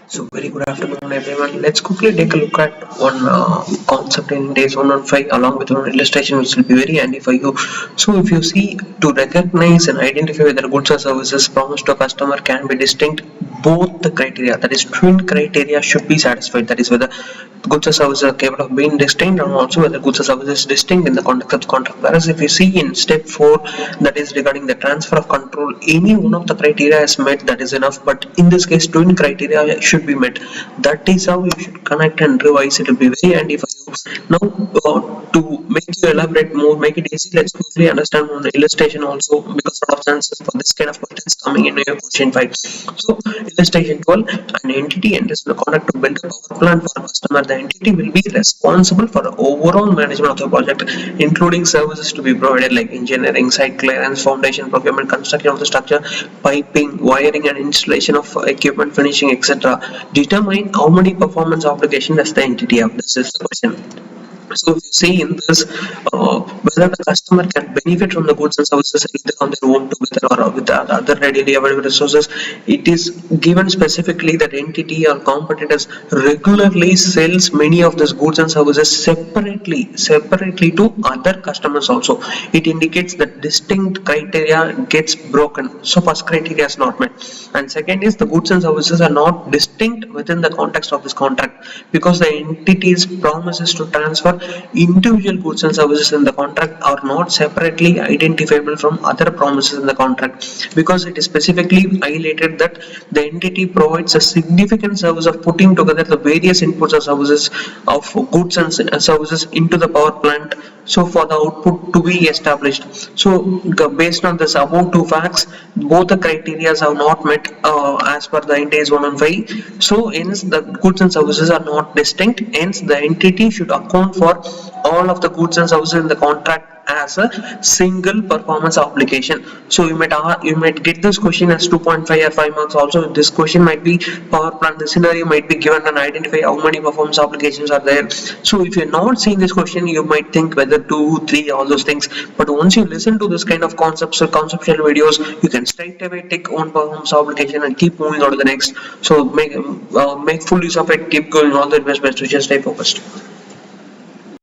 So very good afternoon everyone. Let's quickly take a look at one concept in days 115 along with one illustration which will be very handy for you. So if you see, to recognize and identify whether goods or services promised to a customer can be distinct, both the criteria, that is twin criteria, should be satisfied. That is whether goods or services are capable of being distinct, and also whether goods or services is distinct in the context of the contract. Whereas if you see in step 4, that is regarding the transfer of control, any one of the criteria is met, that is enough. But in this case, twin criteria should be met. That is how you should connect and revise. It will be very handy for you. Now, to make you elaborate more, make it easy, let's quickly understand on the illustration also, because a lot of chances for this kind of questions coming in your question 5. So illustration 12, an entity enters in a contract to build a power plant for a customer. The entity will be responsible for the overall management of the project, including services to be provided like engineering, site clearance, foundation, procurement, construction of the structure, piping, wiring and installation of equipment, finishing, etc. Determine how many performance obligation does the entity have. This is the question. So if you see in this, whether the customer can benefit from the goods and services either on their own together or with the other readily available resources, it is given specifically that entity or competitors regularly sells many of these goods and services separately to other customers also. It indicates that distinct criteria gets broken. So first criteria is not met, and second is the goods and services are not distinct within the context of this contract, because the entity's promises to transfer individual goods and services in the contract are not separately identifiable from other promises in the contract, because it is specifically highlighted that the entity provides a significant service of putting together the various inputs or services of goods and services into the power plant, so for the output to be established. So based on this above two facts, both the criteria are not met as per the Ind AS 115. So hence the goods and services are not distinct. Hence the entity should account for all of the goods and services in the contract as a single performance obligation. So you might get this question as 2.5 or 5 marks also. This question might be power plant, the scenario might be given and identify how many performance obligations are there. So if you're not seeing this question, you might think whether 2, 3, all those things. But once you listen to this kind of concepts or conceptual videos, you can straight away take on performance obligation and keep moving on to the next. So make full use of it. Keep going. All the best wishes. Stay focused.